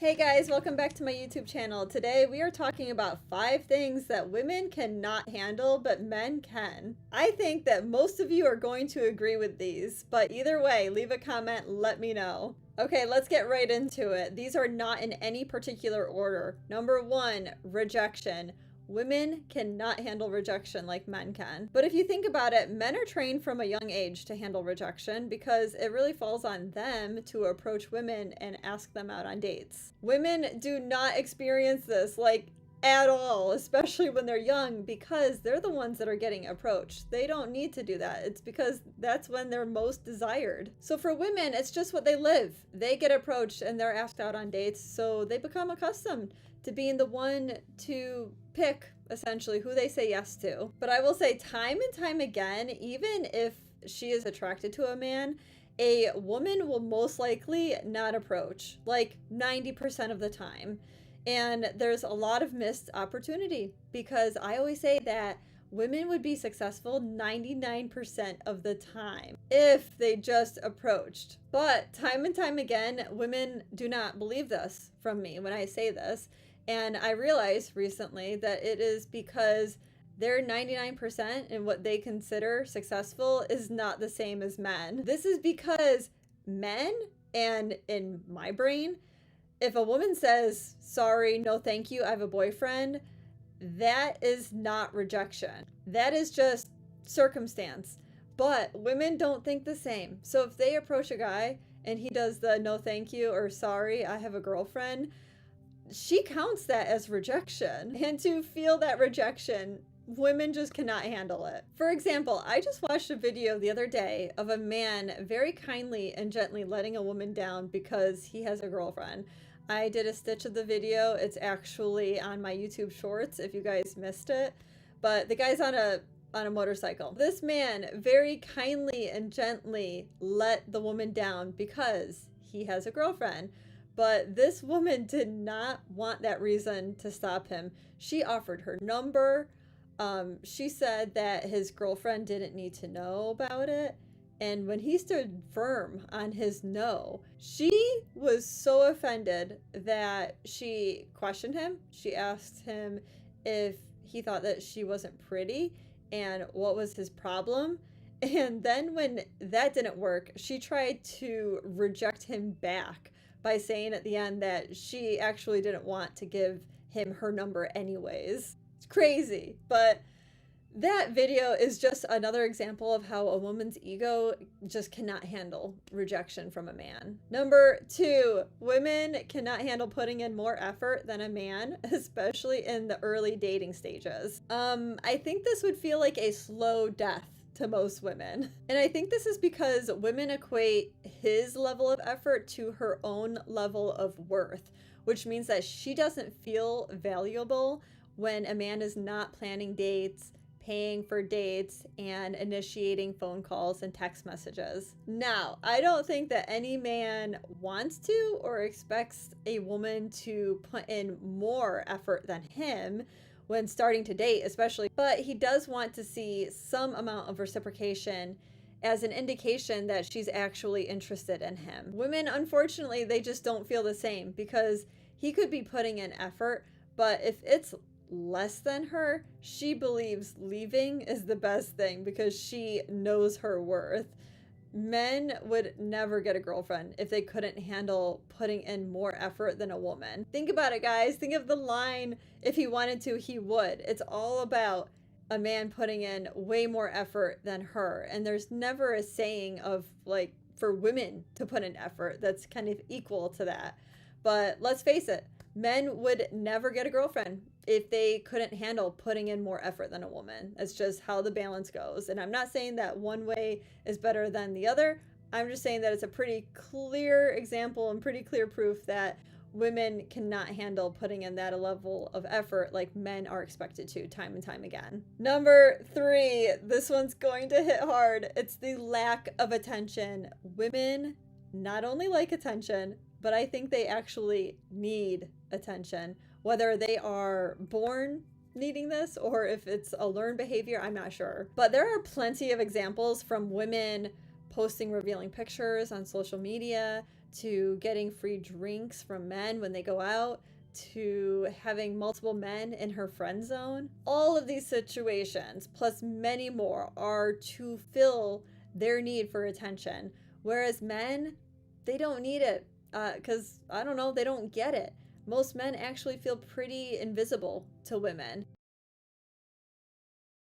Hey guys, welcome back to my YouTube channel. Today we are talking about 5 things that women cannot handle but men can. I think that most of you are going to agree with these, but either way, leave a comment, let me know. Okay, let's get right into it. These are not in any particular order. Number 1, rejection. Women cannot handle rejection like men can. But if you think about it, men are trained from a young age to handle rejection because it really falls on them to approach women and ask them out on dates. Women do not experience this at all, especially when they're young, because they're the ones that are getting approached. They don't need to do that. It's because that's when they're most desired. So for women, it's just what they live. They get approached and they're asked out on dates, so they become accustomed to being the one to pick essentially who they say yes to. But I will say time and time again, even if she is attracted to a man, a woman will most likely not approach, like 90% of the time. And there's a lot of missed opportunity because I always say that women would be successful 99% of the time if they just approached. But time and time again, women do not believe this from me when I say this. And I realized recently that it is because their 99% in what they consider successful is not the same as men. This is because men, and in my brain, if a woman says, sorry, no thank you, I have a boyfriend, that is not rejection. That is just circumstance. But women don't think the same. So if they approach a guy and he does the no thank you or sorry, I have a girlfriend, she counts that as rejection. And to feel that rejection, women just cannot handle it. For example, I just watched a video the other day of a man very kindly and gently letting a woman down because he has a girlfriend. I did a stitch of the video. It's actually on my YouTube shorts if you guys missed it. But the guy's on a motorcycle. This man very kindly and gently let the woman down because he has a girlfriend. But this woman did not want that reason to stop him. She offered her number. She said that his girlfriend didn't need to know about it. And when he stood firm on his no, she was so offended that she questioned him. She asked him if he thought that she wasn't pretty and what was his problem. And then when that didn't work, she tried to reject him back by saying at the end that she actually didn't want to give him her number anyways. It's crazy, but that video is just another example of how a woman's ego just cannot handle rejection from a man. Number 2, women cannot handle putting in more effort than a man, especially in the early dating stages. I think this would feel like a slow death to most women. And I think this is because women equate his level of effort to her own level of worth, which means that she doesn't feel valuable when a man is not planning dates, paying for dates, and initiating phone calls and text messages. Now, I don't think that any man wants to or expects a woman to put in more effort than him when starting to date, especially, but he does want to see some amount of reciprocation as an indication that she's actually interested in him. Women, unfortunately, they just don't feel the same because he could be putting in effort, but if it's less than her, she believes leaving is the best thing because she knows her worth. Men would never get a girlfriend if they couldn't handle putting in more effort than a woman. Think about it, guys. Think of the line, if he wanted to, he would. It's all about a man putting in way more effort than her. And there's never a saying of for women to put in effort that's kind of equal to that. But let's face it, men would never get a girlfriend if they couldn't handle putting in more effort than a woman. That's just how the balance goes. And I'm not saying that one way is better than the other. I'm just saying that it's a pretty clear example and pretty clear proof that women cannot handle putting in that level of effort like men are expected to time and time again. Number 3, this one's going to hit hard. It's the lack of attention. Women not only like attention, but I think they actually need attention. Whether they are born needing this or if it's a learned behavior, I'm not sure. But there are plenty of examples from women posting revealing pictures on social media, to getting free drinks from men when they go out, to having multiple men in her friend zone. All of these situations, plus many more, are to fill their need for attention. Whereas men, they don't need it because, I don't know, they don't get it. Most men actually feel pretty invisible to women.